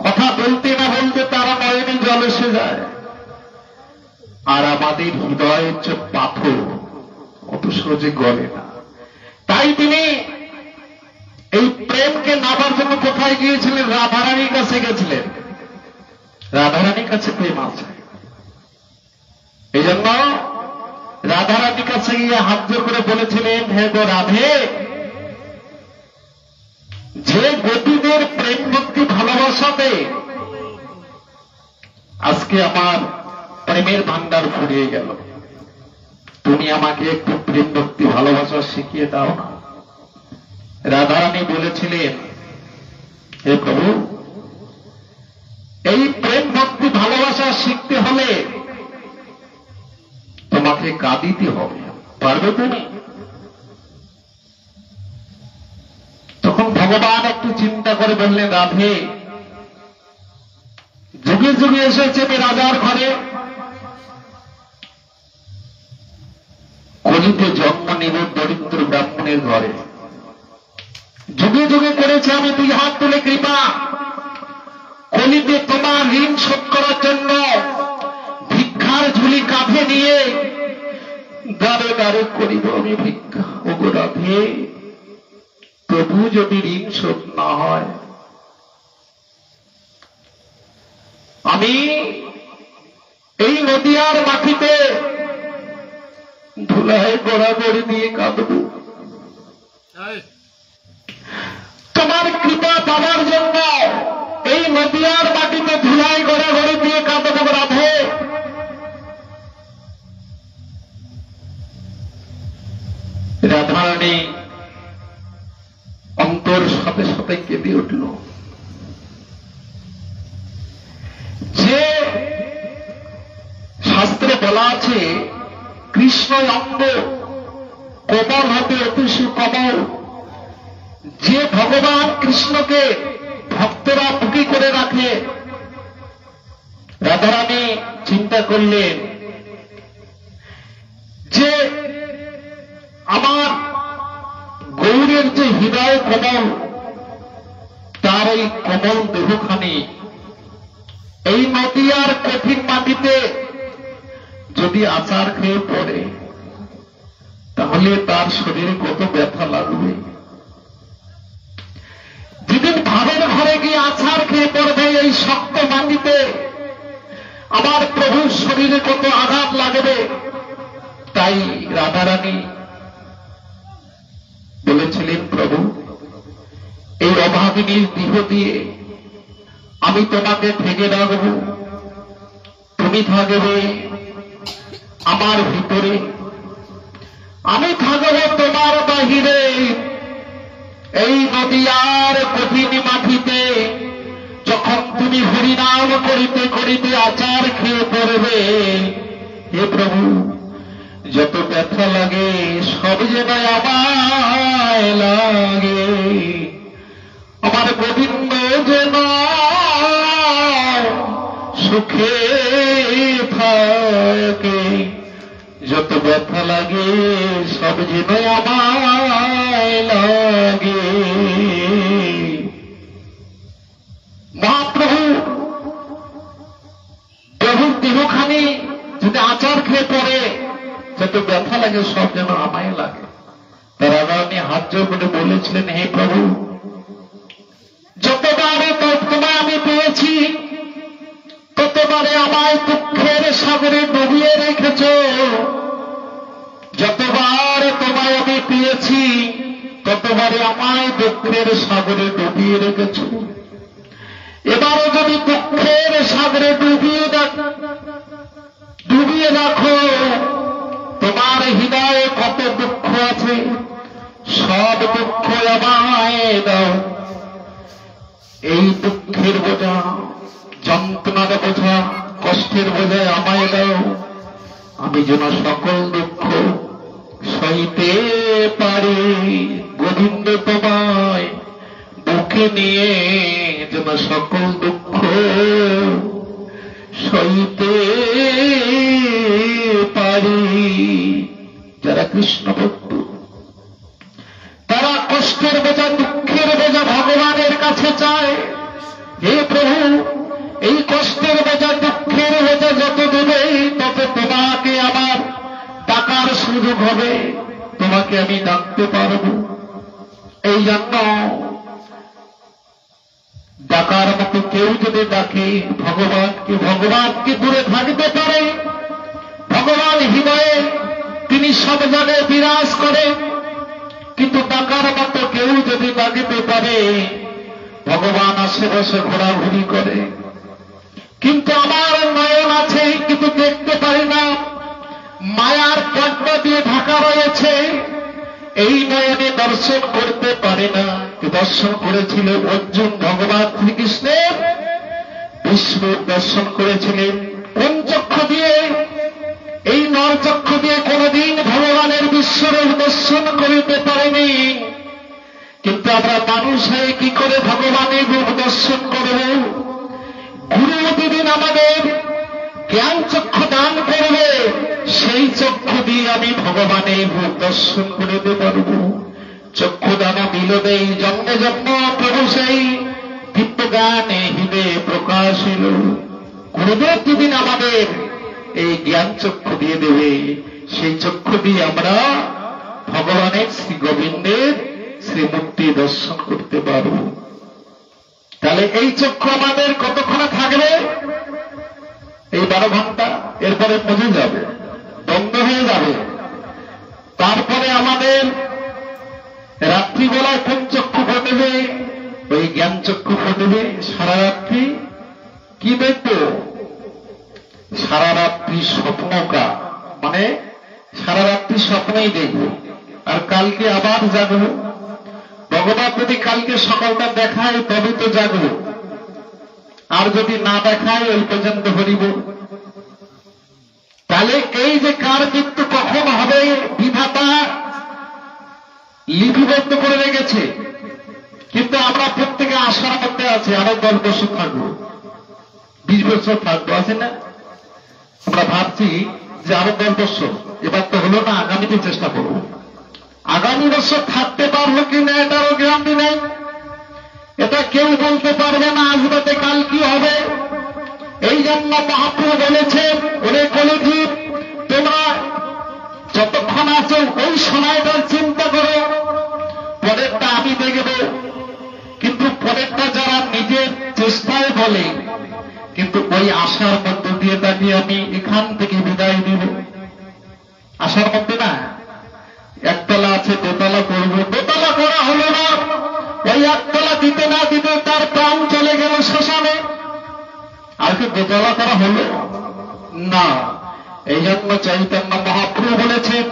কথা বলতে না বলতে তারা নয়নে জল এসে যায়। আর আমাদের হৃদয় হচ্ছে পাথর, অত সহজে গলে না। তাই তিনি এই প্রেমকে নাবার জন্য কোথায় গিয়েছিলেন? রাধারানীর কাছে গেছিলেন। রাধারানীর কাছে প্রেম আছে, এই জন্য রাধারানীর কাছে গিয়ে হাত জোর করে বলেছিলেন, হে গো রাধে, যে গোপীদের প্রেম ভক্তি ভালোবাসাতে আজকে আমার প্রেমের ভান্ডার ফুরিয়ে গেল, তুমি আমাকে একটু প্রেম ভক্তি ভালোবাসা শিখিয়ে দাও না। রাধারানী বলেছিলেন, হে প্রভু, এই প্রেম ভক্তি ভালোবাসা শিখতে হলে তোমাকে কাঁদিতে হবে, পারবে তুমি? তখন ভগবান একটু চিন্তা করে বললেন, রাধে, যুগে যুগে এসেছে আমি রাজার ঘরে, কলিতে জন্ম নিব দরিদ্র ব্রাহ্মণের ঘরে। যুগে যুগে করেছে আমি 2 হাত তুলে কৃপা, কলিতে তোমার ঋণ শোধ করার জন্য ভিক্ষার ঝুলি কাঁধে নিয়ে দ্বারে দ্বারে করিব আমি ভিক্ষা। ওগো রাধে, প্রভু যদি ঋণ শোধ না হয়, আমি এই নদিয়ার মাটিতে ধুলায় গড়াগড়ি দিয়ে কাঁদব। তোমার কৃপা পাবার জন্য এই নদিয়ার মাটিতে ধুলায় গড়াগড়ি দিয়ে কাঁদব রাধে। রাধারানী অন্তর সাথে সাথে কেঁদে উঠল। যে শাস্ত্রে বলা আছে কৃষ্ণ অঙ্গ কোমল হতে অতি সুকোমল, যে ভগবান কৃষ্ণকে ভক্তরা বুকে করে রাখে। রাধারানী চিন্তা করলেন যে আমার গৌরের যে হৃদয় কোমল, তার এই কোমল দেহখানি এই নদিয়ার কঠিন মাটিতে যদি আচার খেয়ে পড়ে, তাহলে তার শরীরে কত ব্যথা লাগবে। যেদিন ভাবের ঘরে গিয়ে আছাড় খেয়ে পড়বে এই শক্ত মাটিতে, আমার প্রভুর শরীরে কত আঘাত লাগবে। তাই রাধারানী বলেছিলেন, প্রভু এই অভাগিনীর দেহ দিয়ে আমি তোমাকে ঢেকে রাখব, তুমি থাকবে আমার ভিতরে, আমি থাকব তোমার বাহিরে। এই নদিয়ার কঠিন মাটিতে যখন তুমি হরিনাম করিতে করিতে আচার খেয়ে পড়বে, হে প্রভু যত ব্যথা লাগে সব যেন আমায় লাগে, আমার গোবিন্দ যেন সুখে থাকে, যত ব্যথা লাগে সব যেন আমায় লাগে। মহাপ্রভু প্রভুর দেহখানি যদি আচার খেয়ে পড়ে, যত ব্যথা লাগে সব যেন আমায় লাগে। তারা রানী হাত জোর করে বলেছিলেন, হে প্রভু যতবারে তোমায় আমি পেয়েছি ততবারে আমায় দুঃখের সাগরে ডুবিয়ে রেখেছ, যতবার তোমায় আমি পেয়েছি ততবারে আমায় দুঃখের সাগরে ডুবিয়ে রেখেছ। এবারও যদি দুঃখের সাগরে ডুবিয়ে রাখো, তোমার হৃদয়ে কত দুঃখ আছে সব দুঃখ আমায় দাও। এই দুঃখের বোঝা, যন্ত্রণার বোঝা, কষ্টের বোঝা আমায় দাও, আমি যেন সকল দুঃখ সইতে পারি। গোবিন্দ তোমায় বুকে নিয়ে যেন সকল দুঃখ সইতে পারি। যারা কৃষ্ণ ভক্ত তারা কষ্টের বোঝা, দুঃখের বোঝা ভগবানের কাছে চায়। হে প্রভু এই কষ্টের বোঝা, দুঃখের বোঝা যত দেবে তত তোমাকে আমার ডাকার সুযোগ হবে, তোমাকে আমি ডাকতে পারব। এই জন্য ডাকার মতো কেউ যদি ডাকে ভগবানকে, ভগবানকে দূরে থাকতে পারে। ভগবান হৃদয়ে তিনি সব জায়গায় বিরাজ করে, কিন্তু ডাকার মতো কেউ যদি ডাকিতে পারে, ভগবান আশেপাশে ঘোরাঘুরি করে। কিন্তু আমার নয়ন আছে কিন্তু দেখতে পারি না, মায়ার পর্দা দিয়ে ঢাকা রয়েছে, এই নয়নে দর্শন করতে পারে না। দর্শন করেছিল অর্জুন ভগবান শ্রীকৃষ্ণের, বিষ্ণুর দর্শন করেছিলেন কোন চক্ষু দিয়ে? এই নরচক্ষু দিয়ে কোনদিন ভগবানের বিশ্বরূপ দর্শন করিতে পারেনি। কিন্তু আমরা মানুষ হয়ে কি করে ভগবানের রূপ দর্শন করব? গুরু যেদিন আমাদের জ্ঞান চক্ষু দান করবে, সেই চক্ষু দিয়ে আমি ভগবানের রূপ দর্শন করিতে পারব। চক্ষু দান বিলোদে জন্মে জন্ম প্রভু সেই দিব্য জ্ঞানে হৃদে প্রকাশিল। গুরুদেব যেদিন আমাদের এই জ্ঞান চক্ষু দিয়ে দেবে, সেই চক্ষু দিয়ে আমরা ভগবানের শ্রী গোবিন্দের শ্রীমূর্তি দর্শন করতে পারব। তাহলে এই চক্ষু আমাদের কতক্ষণ থাকবে? এই 12 ঘন্টা, এরপরে বুঝে যাবে, বন্ধ হয়ে যাবে। তারপরে আমাদের রাত্রিবেলায় কোন চক্ষু ফুটবে? ওই জ্ঞান চক্ষু ফুটবে। সারা রাত্রি কি দেখব? সারা রাত্রি স্বপ্নকা, মানে সারা রাত্রি স্বপ্নই দেখব, আর কালকে আবার জাগব। ভগবান যদি কালকে সকালটা দেখায় তবে তো জাগব, আর যদি না দেখায় ওই পর্যন্ত হরিব। তাহলে এই যে কার মৃত্যু কখন হবে বিধাতা লিপিবদ্ধ করে রেখেছে, কিন্তু আমরা প্রত্যেকে আশার মধ্যে আছি আরো 10 বছর থাকবো, 20 বছর থাকবো, আছে না? আমরা ভাবছি যে আরো 10 বছর, এবার তো হলো না, আগামীতে চেষ্টা করবো। আগামী বছর থাকতে পারবো কিনা এটারও গ্যারান্টি নেই, এটা কেউ বলতে পারবে না আজ রাতে কাল কি হবে। এই জন্য মহাপ্রভু বলেছেন, ওরে কলিযুগ তোমরা যতক্ষণ আছে ওই সময়টা চিন্তা করো, পরেরটা আমি দেখব। কিন্তু পরেরটা যারা নিজের চেষ্টায় বলে, কিন্তু ওই আশার মধ্য দিয়ে তাকে আমি এখান থেকে বিদায় দিব। আশার মধ্যে না, একতলা আছে দোতলা করবো, দোতলা করা হলো না, ওই একতলা দিতে না দিতে তার প্রাণ চলে গেল শ্মশানে। আর কি দোতলা করা হলো না? এই জন্য চৈতন্য মহাপ্রভু বলেছেন,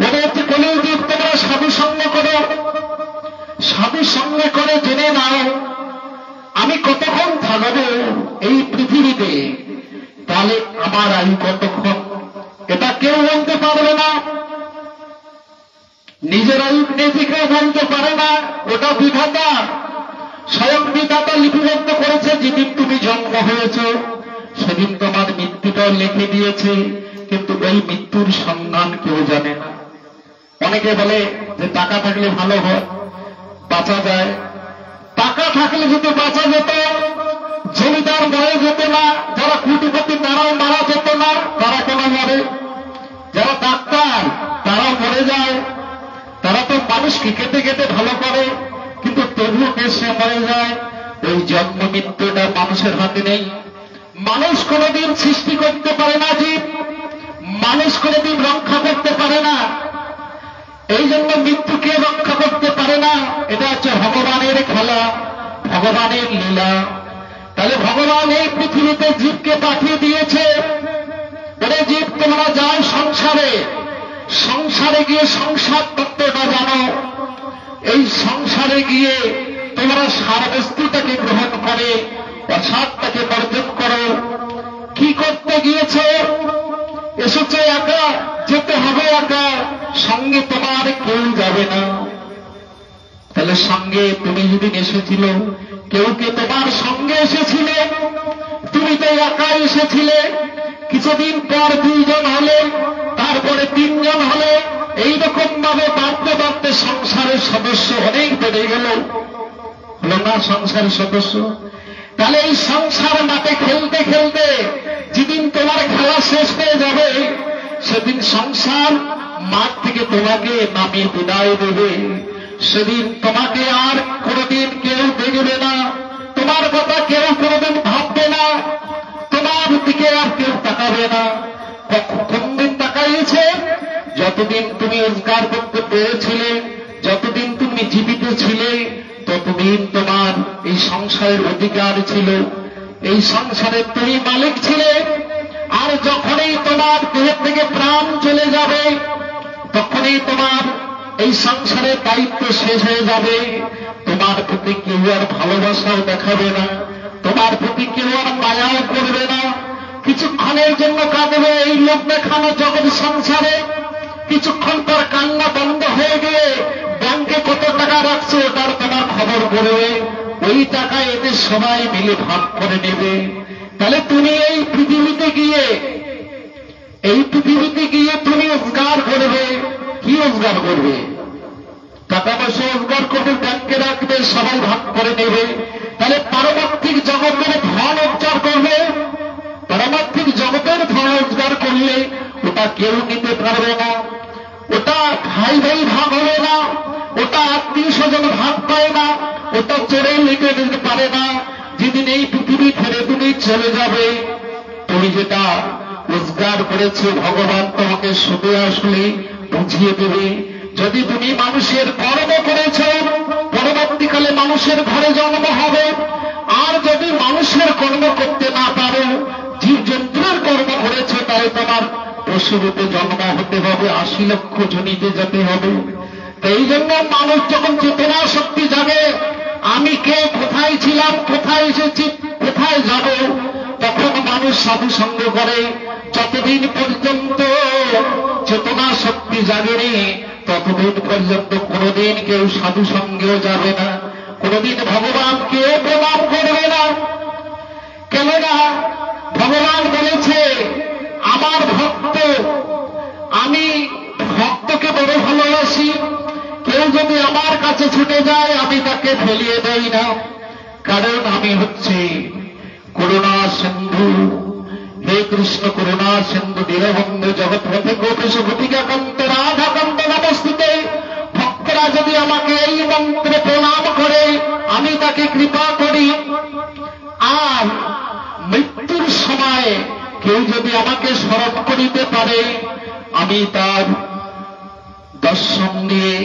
বলেছে কলিযুগ তোমরা সাধু সঙ্গ করো, সাধু সঙ্গ করে জেনে নাও আমি কতক্ষণ থাকবো এই পৃথিবীতে, তাহলে আমার আয়ু কতক্ষণ এটা কেউ বলতে পারবে না। নিজের আয়ু নিজেকে বলতে পারে না, ওটা বিধাতা, স্বয়ং বিধাতা লিপিবদ্ধ করেছে। যেদিন তুমি জন্ম হয়েছ সেদিন তোমার মৃত্যুটাও লিখে দিয়েছে, কিন্তু ওই মৃত্যুর সন্ধান কেউ জানে না। অনেকে বলে যে টাকা থাকলে ভালো হয়, বাঁচা যায়। টাকা থাকলে যদি বাঁচা যেত, জমিদার মরে যেত না, যারা কোটিপতি তারাও মারা যেত না। তারা কেন মরে? যারা ডাক্তার তারাও মরে যায়, তারা তো মানুষকে কেটে কেটে ভালো করে, কিন্তু তবুও কেসে মরে যায়। ওই জন্ম মৃত্যুটা মানুষের হাতে নেই। মানুষ কোনদিন সৃষ্টি করতে পারে না জীব, মানুষ কোনদিন রক্ষা করতে পারে না। এই জন্য মৃত্যুকে রক্ষা করতে পারে না। এটা হচ্ছে ভগবানের খেলা, ভগবানের লীলা। তাহলে ভগবান এই পৃথিবীতে জীবকে পাঠিয়ে দিয়েছে, বলে জীব তোমরা যাও সংসারে, সংসারে গিয়ে সংসার তত্ত্বটা জানো। এই সংসারে গিয়ে তোমরা সার বস্তুটাকে গ্রহণ করে অসারটাকে বর্জন করো। কি করতে গিয়েছ? এসেছে একা, যেতে হবে একা, সঙ্গে তোমার কেউ যাবে না। তাহলে সঙ্গে তুমি যদি এসেছিল, কেউ কে তোমার সঙ্গে এসেছিল? তুমি তো একাই এসেছিলে। কিছুদিন পর 2 জন হলে, তারপরে 3 জন হলে, এইরকম ভাবে বাড়তে বাড়তে সংসারের সদস্য অনেক বেড়ে গেল। হলো না সংসারের সদস্য? তাহলে এই সংসার মাঠে খেলতে খেলতে যেদিন তোমার খেলা শেষ হয়ে যাবে, সেদিন সংসার মাঠ থেকে তোমাকে নামিয়ে বিদায় দেবে। সেদিন তোমাকে আর কোনদিন কেউ দেখবে না, তোমার কথা কেউ কোনদিন ভাববে না, তোমার দিকে আর কেউ তাকাবে না। কোনদিন তাকাইছে? যতদিন তুমি রোজগার করতে পেরেছিলে, যতদিন তুমি জীবিত ছিলে, ততদিন তোমার এই সংসারের অধিকার ছিল, এই সংসারের তুমি মালিক ছিলে। আর যখনই তোমার দেহ থেকে প্রাণ চলে যাবে, তখনই তোমার এই সংসারের দায়িত্ব শেষ হয়ে যাবে। তোমার প্রতি কেউ আর ভালোবাসাও দেখাবে না, তোমার প্রতি কেউ আর মায়াও করবে না। কিছুক্ষণের জন্য কাঁদবে এই লোক দেখানো জগৎ সংসারে, কিছুক্ষণ পর কান্না বন্ধ হয়ে গিয়ে ব্যাংকে কত টাকা রাখছে ওটার তোমার খবর করবে, ওই টাকা এদের সবাই মিলে ভাগ করে নেবে। তাহলে তুমি এই পৃথিবীতে গিয়ে তুমি রোজগার করবে। কি রোজগার করবে? টাকা পয়সা রোজগার করবে, ব্যাংকে রাখবে, সবাই ভাগ করে নেবে। তাহলে পারমার্থিক জগতের ধন রোজগার করবে, পারমার্থিক জগতের ধন রোজগার করলে ওটা কেউ নিতে পারবে না, ওটা ভাই ভাই ভাগ হবে না, ওটা আত্মীয় স্বজন ভাগ পায় না, ওটা চোরে লিখে নিতে পারে না। যেদিন এই পৃথিবী ছেড়ে তুমি চলে যাবে, তুমি যেটা রোজগার করেছো ভগবান তোমাকে শুধু আসলে বুঝিয়ে দেবে। যদি তুমি মানুষের কর্ম করেছ, পরবর্তীকালে মানুষের ঘরে জন্ম হবে। আর যদি মানুষের কর্ম করতে না পারো, জীবজন্তুর কর্ম করেছ, তাহলে তোমার পশুরূপে জন্ম হতে হবে, 80 লক্ষ জনিতে যেতে হবে। তো এই জন্য মানুষ যখন চেতনা শক্তি জাগে, আমি কে, কোথায় ছিলাম, কোথায় এসেছি, কোথায় যাব, তখন মানুষ সাধু সঙ্গ করে। যতদিন পর্যন্ত চেতনা শক্তি জাগেনি, ততদিন পর্যন্ত কোনদিন কেউ সাধু সঙ্গেও যাবে না, কোনদিন ভগবানকে প্রণাম করবে না। কেননা ভগবান বলেছে, আমার ভক্ত, আমি ভক্তকে বড় ভালোবাসি। কেউ যদি আমার কাছে ছুটে যায়, আমি তাকে ফেলিয়ে দেই না, কারণ আমি হচ্ছে করুণা সিন্ধু। হে হে কৃষ্ণ করুণা সিন্ধু দীনবন্ধু জগৎপথে গোপেশ গোপিকাকান্ত রাধাকান্ত নমস্তুতে। ভক্তরা যদি আমাকে এই মন্ত্রে প্রণাম করে আমি তাকে কৃপা করি, আর মৃত্যুর সময় কেউ যদি আমাকে স্মরণ করিতে পারে, আমি তার দর্শন দিয়ে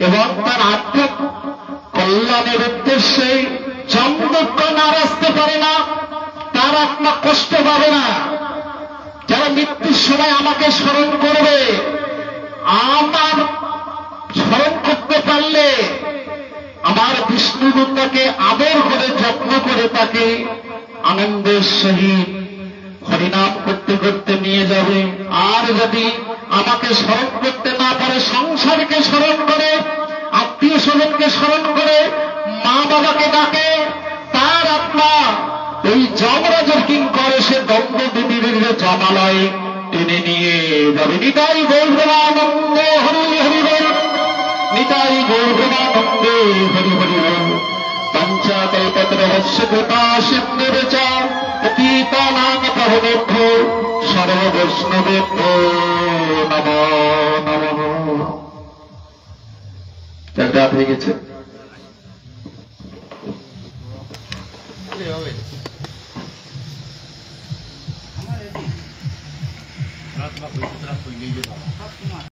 এবং তার আত্মা কল্যাণের উদ্দেশ্যে যমদুঃখ না আসতে পারে না, তার আত্মা কষ্ট পাবে না। যারা মৃত্যুর সময় আমাকে স্মরণ করবে, আমার স্মরণ করতে পারলে আমার বিষ্ণুগুণ তাকে আদর করে যত্ন করে তাকে আনন্দের সহিত হরিনাম করতে করতে নিয়ে যাবে। আর যদি আমাকে স্মরণ করতে না পারে, সংসারকে স্মরণ করে, আত্মীয় স্বজনকে স্মরণ করে, মা বাবাকে ডাকে, তার আত্মা ওই যমরাজের কিঙ্করে সে দণ্ড দিদির জমালয় টেনে নিয়ে যাবে। নিতাই গৌরবানন্দে হরি হরি বল, নিতাই গৌরবানন্দে হরি হরি বল। পঞ্চাকল্পতরুশ্চ কৃপা সিন্ধুর্চ পতিতানাং পাবনেভ্যো সর্ববৈষ্ণবেভ্যো নমো নমঃ। রাত হয়ে গেছে।